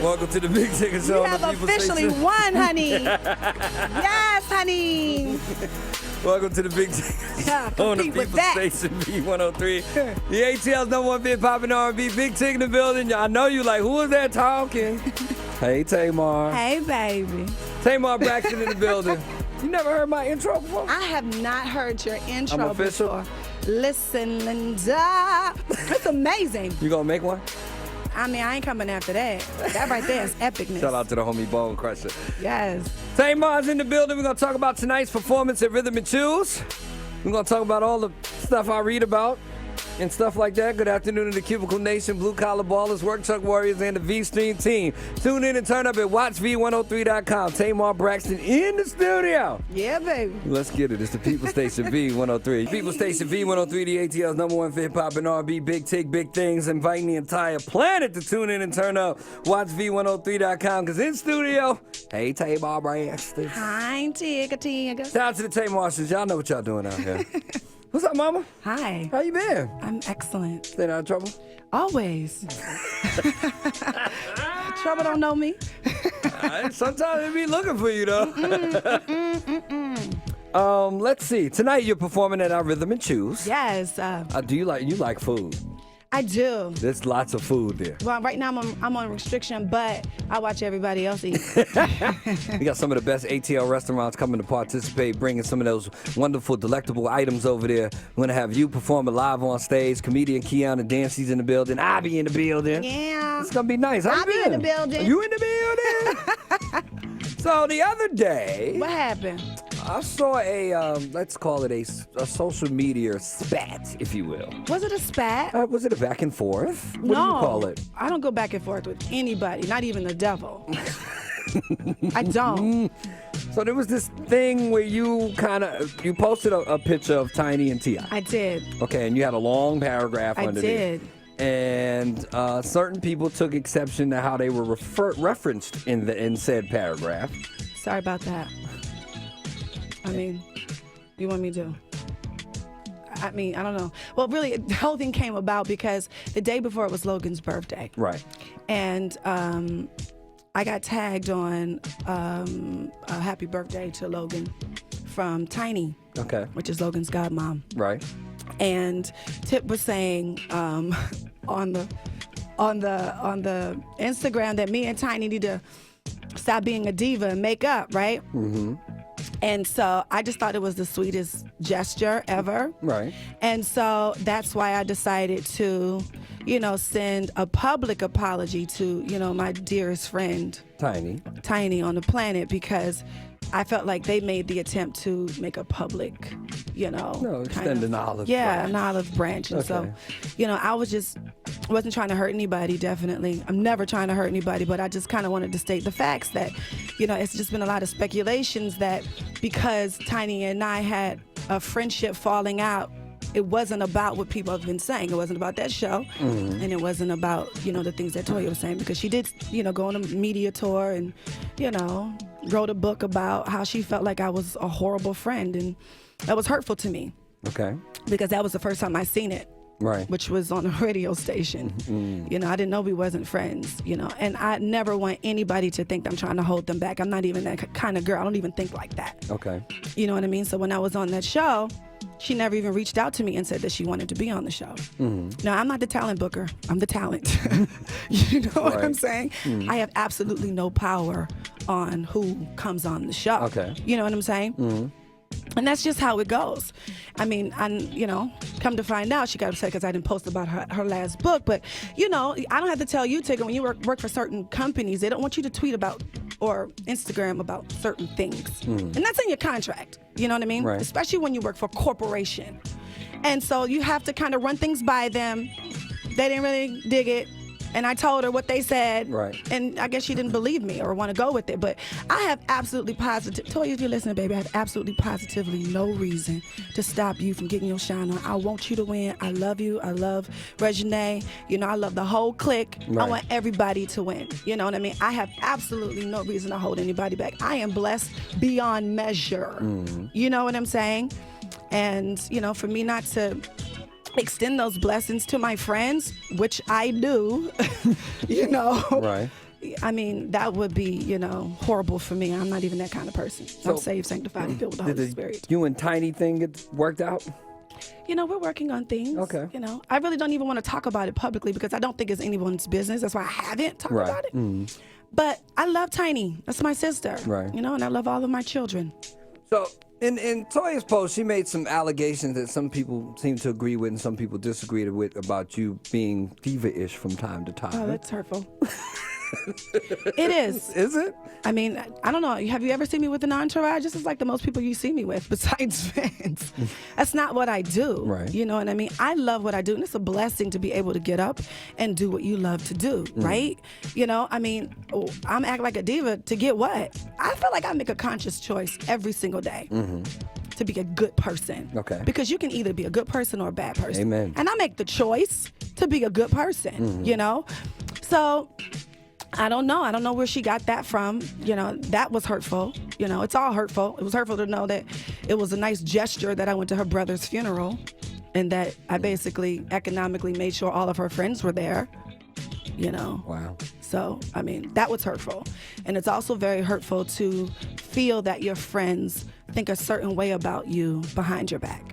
Welcome to the Big Tigger Show. You have officially won, honey. Yes, honey. Welcome to the Big Tigger Yeah, on the compete with People that. Station B103. The ATL's number one big poppin' R&B. Big Tig in the building. I know you like, who is that talking? Hey, Tamar. Hey, baby. Tamar Braxton in the building. You never heard my intro before? I have not heard your intro I'm official? before. Listen, Linda. It's amazing. You gonna make one? I mean, I ain't coming after that. That right there is epicness. Shout out to the homie Bone Crusher. Yes. Tamar's in the building. We're going to talk about tonight's performance at Rhythm and Choose. We're going to talk about all the stuff I read about and stuff like that. Good afternoon to the Cubicle Nation, Blue Collar Ballers, Work Truck Warriors, and the V-Stream team. Tune in and turn up at watchv103.com. Tamar Braxton in the studio. Yeah, baby. Let's get it. It's the People Station V103. People Station V103, the ATL's number one for hip-hop and R&B. Big Tig, big things. Inviting the entire planet to tune in and turn up. Watchv103.com. Because in studio, hey, Tamar Braxton. Hi, Tigger. Shout out to the Tamarsters. Y'all know what y'all doing out here. What's up, mama? Hi. How you been? I'm excellent. Staying out of trouble? Always. Trouble don't know me. Sometimes they be looking for you, though. Let's see. Tonight you're performing at our Rhythm and Choose. Yes. Do you like food? I do. There's lots of food there. Well, right now I'm on restriction, but I watch everybody else eat. We got some of the best ATL restaurants coming to participate, bringing some of those wonderful, delectable items over there. We're going to have you performing live on stage. Comedian Keon and Dancy's in the building. I'll be in the building. Yeah. It's going to be nice. I'll be in the building. You in the building? So the other day, What happened? I saw let's call it a social media spat, if you will. Was it a spat? Was it a back and forth? What No. do you call it? I don't go back and forth with anybody, not even the devil. I don't. So there was this thing where you posted a picture of Tiny and T.I. I did. Okay, and you had a long paragraph I underneath. did. And certain people took exception to how they were referenced in said paragraph. Sorry about that. I mean, you want me to? I mean, I don't know. Well, really, the whole thing came about because the day before it was Logan's birthday. Right. And I got tagged on a happy birthday to Logan from Tiny, Okay. which is Logan's godmom. Right. And Tip was saying on the Instagram that me and Tiny need to stop being a diva and make up, right? Mm-hmm. And so I just thought it was the sweetest gesture ever. Right. And so that's why I decided to, send a public apology to, my dearest friend, Tiny on the planet, because I felt like they made the attempt to make a public, extend an olive branch. Yeah, an olive branch. And Okay. so, I wasn't trying to hurt anybody, definitely. I'm never trying to hurt anybody, but I just kind of wanted to state the facts that, it's just been a lot of speculations that because Tiny and I had a friendship falling out, it wasn't about what people have been saying. It wasn't about that show. Mm-hmm. And it wasn't about, the things that Toya was saying, because she did, go on a media tour and, wrote a book about how she felt like I was a horrible friend. And that was hurtful to me. Okay. Because that was the first time I seen it. Right. Which was on a radio station. Mm-hmm. I didn't know we wasn't friends, and I never want anybody to think I'm trying to hold them back. I'm not even that kind of girl. I don't even think like that. Okay. You know what I mean? So when I was on that show, she never even reached out to me and said that she wanted to be on the show. Mm-hmm. Now, I'm not the talent booker. I'm the talent. You know what I'm saying? Mm-hmm. I have absolutely no power on who comes on the show. Okay. You know what I'm saying? Mm-hmm. And that's just how it goes. I mean, come to find out, she got upset because I didn't post about her last book. But, I don't have to tell you, Tigger, when you work for certain companies, they don't want you to tweet about or Instagram about certain things. And that's in your contract. You know what I mean? Right. Especially when you work for a corporation. And so you have to kind of run things by them. They didn't really dig it. And I told her what they said. Right. And I guess she didn't believe me or want to go with it. But I have absolutely Toya, if you're listening, baby, I have absolutely positively no reason to stop you from getting your shine on. I want you to win. I love you. I love Reginae. I love the whole clique. Right. I want everybody to win. You know what I mean? I have absolutely no reason to hold anybody back. I am blessed beyond measure. Mm-hmm. You know what I'm saying? And, for me not to extend those blessings to my friends, which I do, Right. I mean, that would be, horrible for me. I'm not even that kind of person. I'm saved, sanctified, and filled with the Holy Spirit. You and Tiny thing get worked out? We're working on things. Okay. I really don't even want to talk about it publicly because I don't think it's anyone's business. That's why I haven't talked about it. Mm. But I love Tiny. That's my sister. Right. And I love all of my children. So in Toya's post, she made some allegations that some people seem to agree with and some people disagreed with about you being diva-ish from time to time. Oh, that's hurtful. It is. Is it? I mean, I don't know. Have you ever seen me with an entourage? This is like the most people you see me with besides fans. That's not what I do. Right. You know what I mean? I love what I do, and it's a blessing to be able to get up and do what you love to do, right? I mean, I'm acting like a diva to get what? I feel like I make a conscious choice every single day. To be a good person. Okay. Because you can either be a good person or a bad person. Amen. And I make the choice to be a good person, So I don't know. I don't know where she got that from. That was hurtful. It's all hurtful. It was hurtful to know that it was a nice gesture that I went to her brother's funeral and that I basically economically made sure all of her friends were there. Wow. So, I mean, that was hurtful. And it's also very hurtful to feel that your friends think a certain way about you behind your back.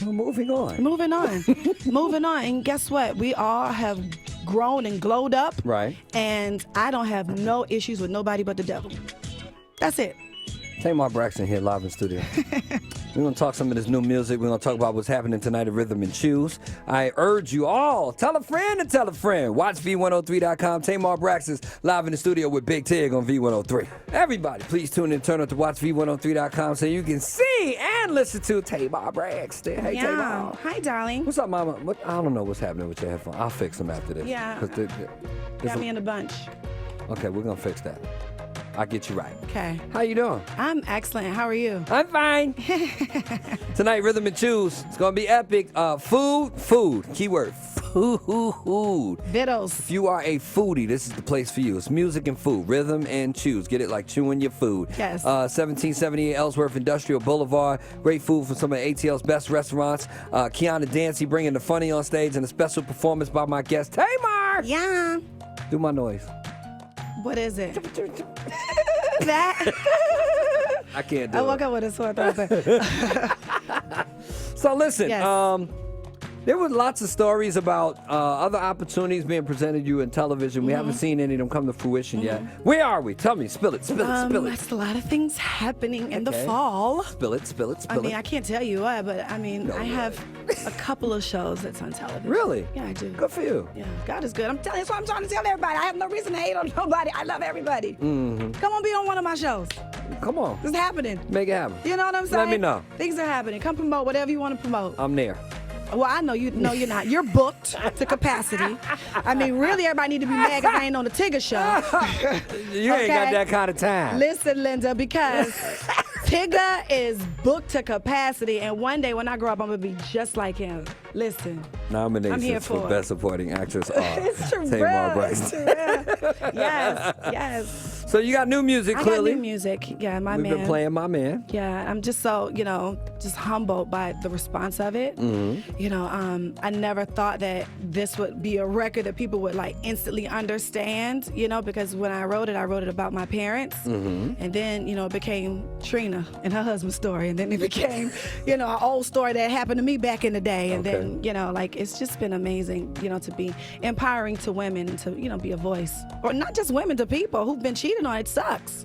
Well, moving on. Moving on. And guess what? We all have grown and glowed up. Right. And I don't have no issues with nobody but the devil. That's it. Tamar Braxton here live in studio. We're going to talk some of this new music. We're going to talk about what's happening tonight at Rhythm and Choose. I urge you all, tell a friend to tell a friend. Watch V103.com. Tamar Braxton's live in the studio with Big Tig on V103. Everybody, please tune in, turn on to watch V103.com so you can see and listen to Tamar Braxton. Hey, Tamar. Hi, darling. What's up, Mama? I don't know what's happening with your headphones. I'll fix them after this. Yeah. Got me in a bunch. Okay, we're going to fix that. I'll get you right. Okay. How you doing? I'm excellent. How are you? I'm fine. Tonight, Rhythm and Choose. It's going to be epic. Food. Keyword, food. Vittles. If you are a foodie, this is the place for you. It's music and food. Rhythm and Choose. Get it like chewing your food. Yes. 1778 Ellsworth Industrial Boulevard. Great food from some of ATL's best restaurants. Kiana Dancy bringing the funny on stage and a special performance by my guest, Tamar. Yeah. Do my noise. What is it? That? I can't do it. I woke up with a sore throat. So listen, Yes. There were lots of stories about other opportunities being presented to you in television. We haven't seen any of them come to fruition yet. Where are we? Tell me. Spill it. There's a lot of things happening in the fall. Spill it. I mean, I can't tell you what, but I mean, I have a couple of shows that's on television. Really? Yeah, I do. Good for you. Yeah, God is good. I'm telling you, that's what I'm trying to tell everybody. I have no reason to hate on nobody. I love everybody. Mm-hmm. Come on, be on one of my shows. Come on. It's happening. Make it happen. You know what I'm saying? Let me know. Things are happening. Come promote whatever you want to promote. I'm there. Well, I know you. No, you're not. You're booked to capacity. I mean, really, everybody need to be mad because I ain't on the Tigger show. You ain't got that kind of time. Listen, Linda, because Tigger is booked to capacity, and one day when I grow up, I'm gonna be just like him. Listen, Nominations I'm here for it. Best Supporting Actress are it's true. Tamar Braxton. Yes. So you got new music, clearly. I got new music. Yeah, my We've man. been playing my man. Yeah, I'm just so, just humbled by the response of it. Mm-hmm. I never thought that this would be a record that people would like instantly understand, because when I wrote it about my parents. Mm-hmm. And then, it became Trina and her husband's story. And then it became, an old story that happened to me back in the day. And then, it's just been amazing, to be empowering to women and to, be a voice. Or not just women, to people who've been cheated on. It sucks.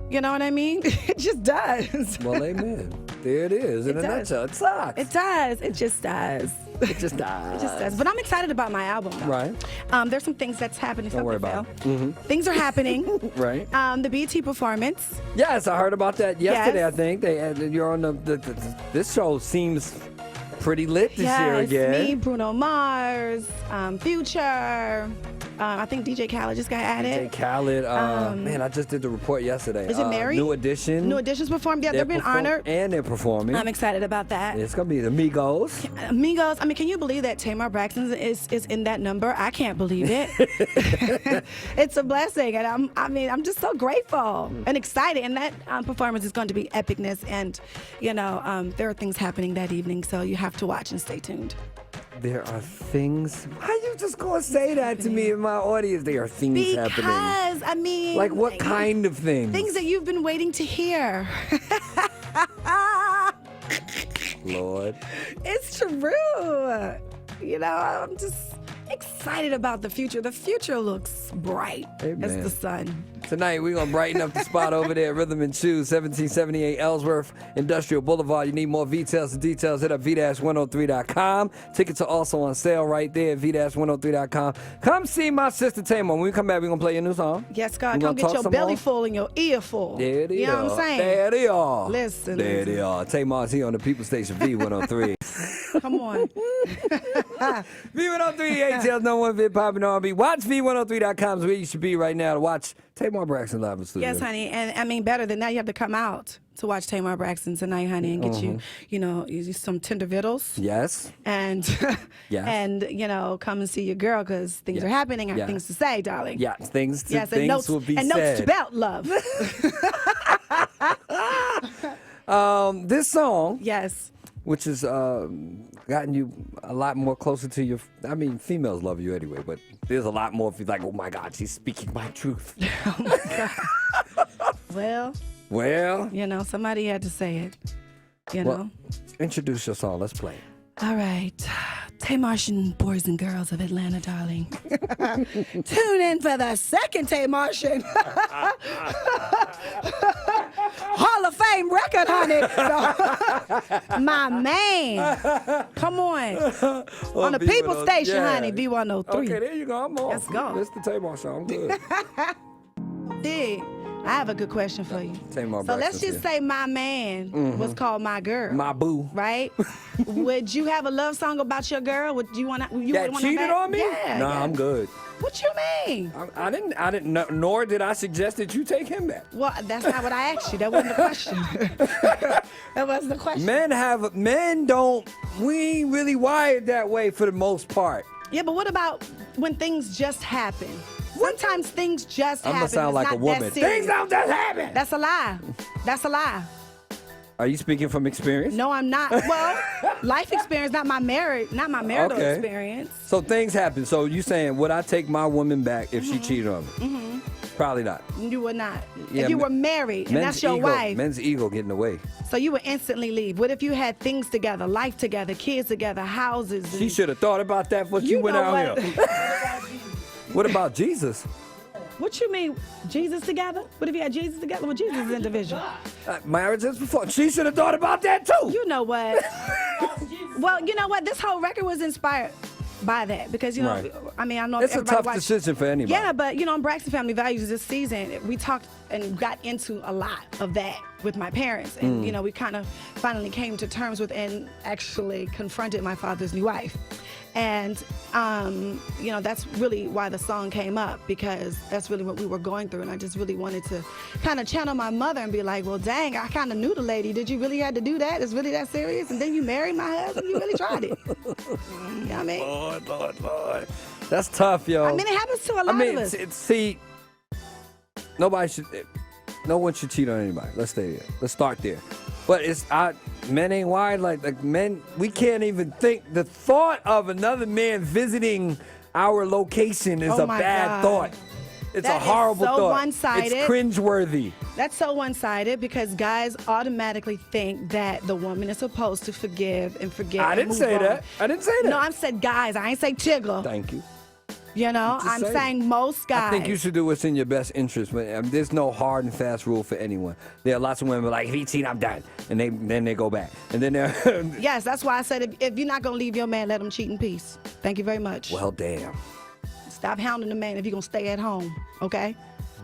You know what I mean? It just does. Well, amen. There it is. In a nutshell, it sucks. It does. It just does. It just does. It just does. But I'm excited about my album, though. Right. There's some things that's happening. Don't worry about it. Mm-hmm. Things are happening. Right. The BET performance. Yes, I heard about that yesterday. Yes. I think you're on this show seems pretty lit this year again. Me, Bruno Mars, Future. I think DJ Khaled just got added. DJ Khaled. Man, I just did the report yesterday. Is it Mary? New Edition. New Editions performed. Yeah, they've been honored. And they're performing. I'm excited about that. It's going to be the Migos. Migos. I mean, can you believe that Tamar Braxton is in that number? I can't believe it. It's a blessing. And I'm just so grateful and excited. And that performance is going to be epicness. And, there are things happening that evening. So you have to watch and stay tuned. There are things. How you just gonna say that to me in my audience? There are things happening. Because, I mean... Like what kind of things? Things that you've been waiting to hear. Lord. It's true. You know, I'm just excited about the future. The future looks bright as the sun. Tonight, we're going to brighten up the spot over there at Rhythm and Shoes, 1778 Ellsworth Industrial Boulevard. You need more details and details, hit up v-103.com. Tickets are also on sale right there at v-103.com. Come see my sister Tamar. When we come back, we're going to play your new song. Yes, God. Come get your belly full and your ear full. There they are. You know what I'm saying? There they are. Listen. There they are. Tamar's here on the People Station V103. Come on. V103, ATL's number one hit popping R&B. Watch v103.com is where you should be right now to watch Tamar Braxton live in studio. Yes, honey. And I mean, better than that, you have to come out to watch Tamar Braxton tonight, honey, and get you some tender vittles. Yes. And, Yes. and come and see your girl because things are happening. I have things to say, darling. Yeah, things and notes, will be and said. notes about love. This song, Yes. which has gotten you a lot more closer to your... I mean, females love you anyway, but there's a lot more if you're like, oh, my God, she's speaking my truth. Oh, my God. Well... somebody had to say it, Well, introduce your song. Let's play it. All right. Tamartian boys and girls of Atlanta, darling. Tune in for the second Tamartian Hall of Fame record, honey. My man. Come on. On the People Station, honey, V103. Okay, there you go. I'm on. Let's go. It's the Tamar song. I'm good. Dig. I have a good question for you. Tamar So let's Braxton's just say my man was called my girl. My boo. Right? Would you have a love song about your girl? Would you want to? That cheated on me? Yeah. No, yeah. I'm good. What you mean? I didn't know, nor did I suggest that you take him back. Well, that's not what I asked you. That wasn't the question. That wasn't the question. We ain't really wired that way for the most part. Yeah, but what about when things just happen? Sometimes things just happen. I'm gonna sound It's like not a woman. that serious. Things don't just happen. That's a lie. That's a lie. Are you speaking from experience? No, I'm not. Well, life experience, not my marital Okay. experience. So things happen. So you saying, would I take my woman back if she cheated on me? Mm-hmm. Probably not. You would not. Yeah, if you were married and that's your wife. Men's ego getting away. So you would instantly leave. What if you had things together, life together, kids together, houses? She should have thought about that before she went out here. What about Jesus? What you mean, Jesus together? What if you had Jesus together? Well, Jesus is individual. Marriage is before. She should have thought about that too. You know what? Well, you know what? This whole record was inspired by that because, Right. I mean, I know It's a everybody tough watched. decision for anybody. Yeah, but, on Braxton Family Values this season, we talked and got into a lot of that with my parents. And, we kind of finally came to terms with and actually confronted my father's new wife. And, that's really why the song came up because that's really what we were going through. And I just really wanted to kind of channel my mother and be like, well, dang, I kind of knew the lady. Did you really have to do that? It's really that serious? And then you married my husband? You really tried it. You know what I mean? Lord. That's tough, yo. I mean, it happens to a lot of us. No one should cheat on anybody. Let's stay there. Let's start there. But men ain't wired like men. We can't even think. The thought of another man visiting our location is Oh a my bad God. thought. It's That a is horrible so thought. one-sided. It's cringeworthy. That's so one-sided because guys automatically think that the woman is supposed to forgive and forget. I didn't say that. I didn't say that. No, I said guys. I ain't say Tigger. Thank you. I'm saying most guys. I think you should do what's in your best interest. But there's no hard and fast rule for anyone. There are lots of women like, if he cheat, I'm done, and then they go back, and then they're Yes, that's why I said if you're not gonna leave your man, let him cheat in peace. Thank you very much. well, damn. Stop hounding the man if you're gonna stay at home. Okay.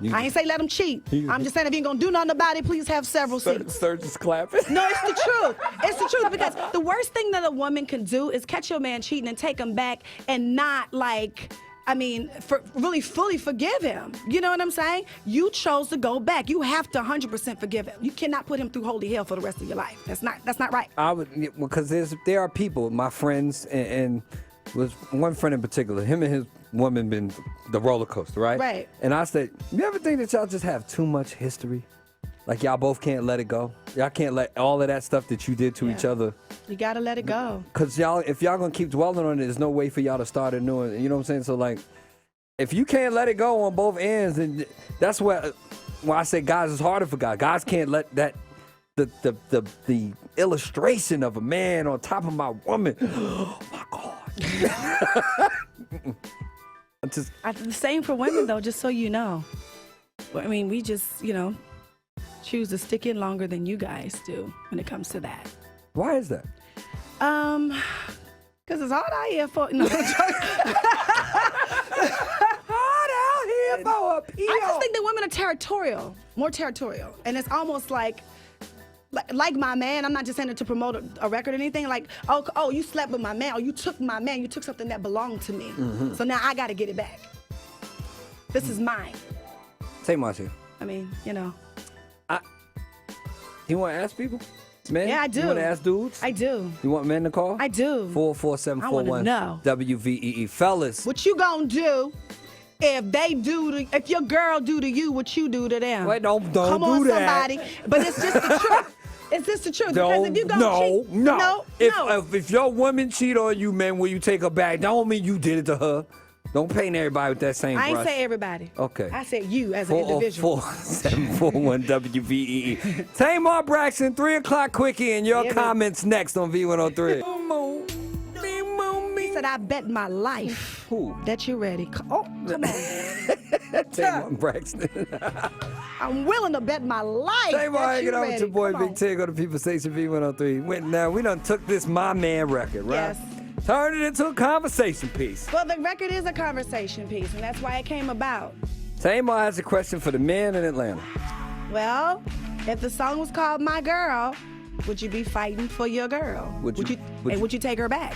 You- I ain't say let him cheat. I'm just saying if you ain't gonna do nothing about it, please have several seats. Serge is clapping. No, it's the truth. It's the truth because the worst thing that a woman can do is catch your man cheating and take him back and not really fully forgive him. You know what I'm saying? You chose to go back. You have to 100% forgive him. You cannot put him through holy hell for the rest of your life. That's not right. I would, because there are people, my friends, and was one friend in particular. Him and his woman been the roller coaster, right? Right. And I said, you ever think that y'all just have too much history? Like y'all both can't let it go. Y'all can't let all of that stuff that you did to each other. You gotta let it go. Cause if y'all gonna keep dwelling on it, there's no way for y'all to start a new one. You know what I'm saying? So like, if you can't let it go on both ends, then that's where when I say guys, it's harder for guys. Guys can't let that the illustration of a man on top of my woman. Oh my God. The same for women though, just so you know. I mean, we just, choose to stick in longer than you guys do when it comes to that. Why is that? Because it's hard out here for... No, hard out here for a peel. I just think that women are territorial, more territorial. And it's almost like my man, I'm not just saying it to promote a record or anything, like, oh, you slept with my man, or you took my man, you took something that belonged to me. Mm-hmm. So now I got to get it back. This is mine. Say Marcia. I mean, You want to ask people? Men? Yeah, I do. You want to ask dudes? I do. You want men to call? I do. 44741 WVEE. Fellas. What you gonna do if your girl do to you what you do to them? Wait, don't Come on, do that. somebody. But it's just the truth. It's just the truth. Because if you gonna cheat, no. If your woman cheat on you, man, will you take her back? That don't mean you did it to her. Don't paint everybody with that same brush. I ain't say everybody. Okay. I said you as an individual. 44741 WVEE. Tamar Braxton, 3 o'clock quickie, and your comments next on V103. He said, I bet my life that you're ready. Oh, come on. Tamar Braxton. I'm willing to bet my life Tamar, that hanging you're out ready. with your boy Come Big on. Tigger, the People Station V103. Now, we done took this My Man record, right? Yes. Turned it into a conversation piece. Well, the record is a conversation piece, and that's why it came about. Tamar has a question for the men in Atlanta. Well, if the song was called My Girl, would you be fighting for your girl? Would you take her back?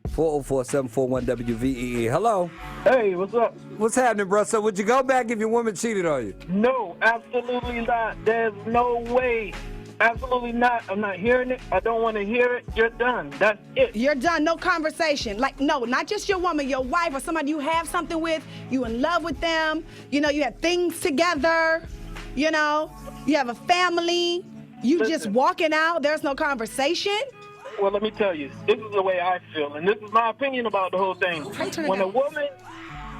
404-741 WVEE. Hello. Hey, what's up? What's happening, bro? So would you go back if your woman cheated on you? No, absolutely not. There's no way. Absolutely not. I'm not hearing it. I don't want to hear it. You're done. That's it. You're done. No conversation. Like, no, not just your woman, your wife or somebody you have something with. You in love with them. You have things together. You have a family. You Listen. just walking out. There's no conversation. Well, let me tell you. This is the way I feel, and this is my opinion about the whole thing. When a woman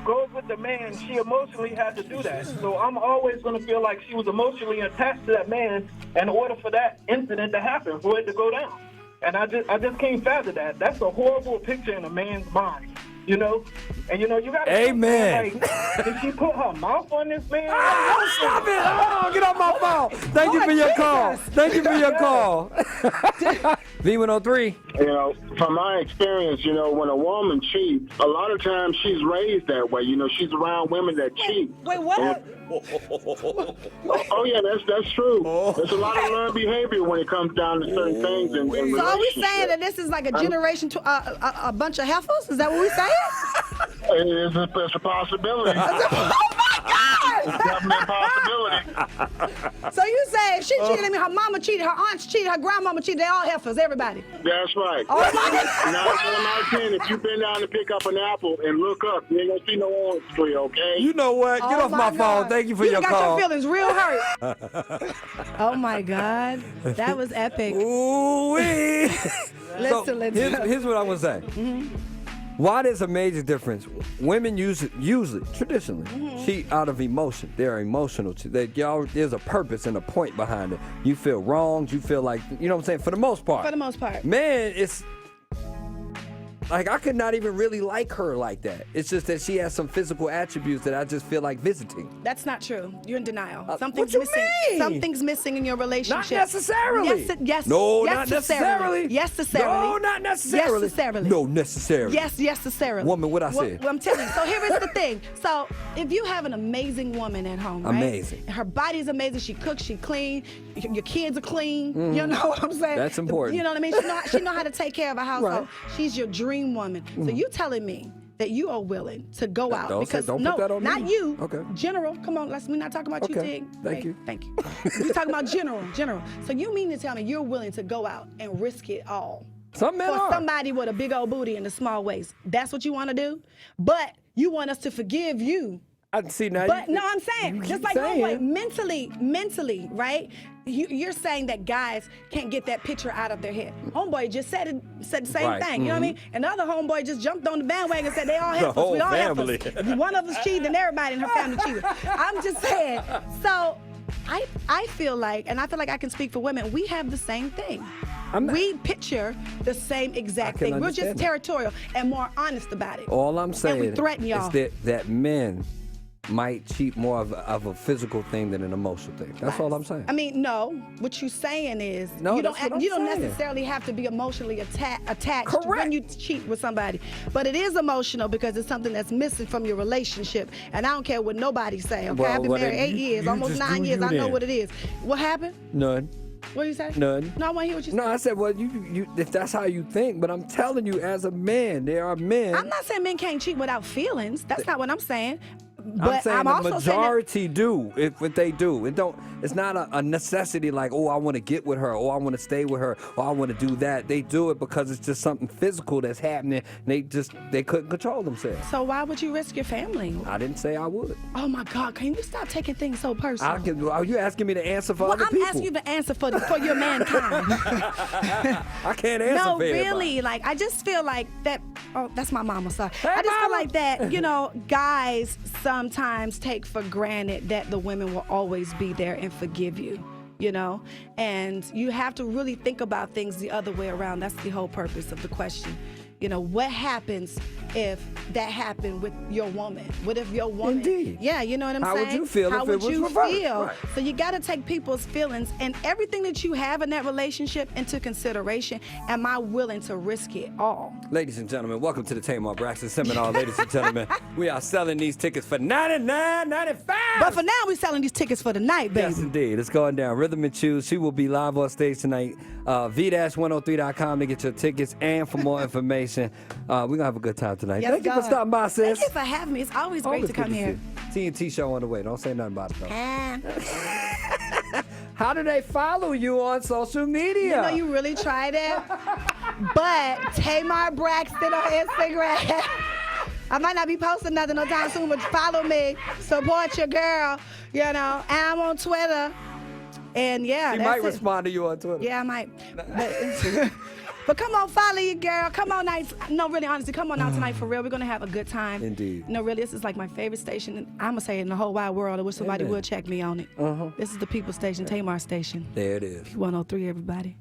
goes with the man, she emotionally had to do that. So I'm always going to feel like she was emotionally attached to that man in order for that incident to happen, for it to go down. And I just can't fathom that. That's a horrible picture in a man's mind. And you got to... Amen. Did she put her mouth on this man? Oh, stop it. Oh, get off my phone. Thank you for your call. Thank you for your call. V103. From my experience, when a woman cheats, a lot of times she's raised that way. She's around women that cheat. Wait, what? Oh yeah, that's true. There's a lot of learned behavior when it comes down to certain things. So are we saying that this is like a generation to a bunch of heifers? Is that what we saying? It's a possibility. Oh my God! It's definitely a possibility. So you say if she cheated on me, her mama cheated, her aunts cheated, her grandmama cheated, they all heifers, everybody. That's right. Oh my God! 9 out of 10, if you've been down to pick up an apple and look up, you ain't gonna see no orange tree, okay? You know what? Get off my phone. Thank you for your got call. your feelings real hurt. Oh my God, that was epic. Ooh-wee. Listen. Here's what I want to say. Mm-hmm. Why there's a major difference? Women usually, traditionally, cheat out of emotion. They're emotional. There's a purpose and a point behind it. You feel wronged. You feel like, you know what I'm saying? For the most part. For the most part. Man, it's like I could not even really like her like that. It's just that she has some physical attributes that I just feel like visiting. That's not true. You're in denial. what Something's you missing. mean? Something's missing in your relationship. Not necessarily. Yes. No, yes, not necessarily. Yes, necessarily. No, not necessarily. Necessarily. No, necessarily. Yes, necessarily. Woman, what I said. Well, I'm telling you. So here is the thing. So if you have an amazing woman at home, right? Amazing. Her body's amazing. She cooks. She clean. Your kids are clean. You know what I'm saying? That's important. You know what I mean? She know how to take care of a household. Right. She's your dream woman. So you telling me that you are willing to go out Don't because put no, that on not me. you. Okay. General, come on, we're not talking about you, Okay. Tig. Thank you. Thank you. We're talking about general. So you mean to tell me you're willing to go out and risk it all Some men for are. somebody with a big old booty and a small waist? That's what you want to do? But you want us to forgive you I see now. But no, I'm saying, just like saying. homeboy, mentally, right? You're saying that guys can't get that picture out of their head. Homeboy just said the same thing. You know what I mean? And the other homeboy just jumped on the bandwagon and said they all heifers. whole We all family. heifers. One of us cheated and everybody in her family cheated. I'm just saying. So I feel like, and I feel like I can speak for women, we have the same thing. We picture the same exact thing. We're just territorial and more honest about it. All I'm saying and we threaten y'all. is that men might cheat more of a physical thing than an emotional thing. That's all I'm saying. I mean, no. What you're saying is you don't necessarily have to be emotionally attached when you cheat with somebody. But it is emotional because it's something that's missing from your relationship. And I don't care what nobody say. Okay, I've been married 8 years, almost 9 years. I know what it is. What happened? None. What did you say? None. No, I want to hear what you said. No, I said, well, you if that's how you think, but I'm telling you, as a man, there are men. I'm not saying men can't cheat without feelings. That's not what I'm saying. But I'm saying I'm the also majority do. If they do, it's not a necessity like, oh, I want to get with her, or I want to stay with her, or I want to do that. They do it because it's just something physical that's happening. And they couldn't control themselves. So why would you risk your family? I didn't say I would. Oh my God! Can you stop taking things so personal? Are you asking me to answer for other people? I'm asking you to answer for your mankind. I can't answer for everybody. No, really. Like I just feel like that. Oh, that's my mama. Sorry. I just feel like that. Guys sometimes take for granted that the women will always be there and forgive you. And you have to really think about things the other way around. That's the whole purpose of the question. What happens if that happened with your woman? What if your woman? Indeed. Yeah, you know what I'm saying? How would you feel if it was reversed? Right. So you got to take people's feelings and everything that you have in that relationship into consideration. Am I willing to risk it all? Ladies and gentlemen, welcome to the Tamar Braxton Seminar. Ladies and gentlemen, we are selling these tickets for $99.95. But for now, we're selling these tickets for the night, baby. Yes, indeed. It's going down. Rhythm and Choose. She will be live on stage tonight. V-103.com to get your tickets and for more information. We're going to have a good time tonight. Yes, Thank you for stopping by, sis. Thank you for having me. It's always great to come here. TNT show on the way. Don't say nothing about it, though. How do they follow you on social media? You really tried it. But Tamar Braxton on Instagram. I might not be posting nothing no time soon, but follow me. Support your girl, And I'm on Twitter. And she might respond to you on Twitter. Yeah, I might. But come on, follow your girl. Come on, no, really, honestly, come on out tonight for real. We're going to have a good time. Indeed. No, really, this is like my favorite station. I'm going to say it in the whole wide world. I wish somebody would check me on it. This is the People Station, Tamar Station. There it is. 103, everybody.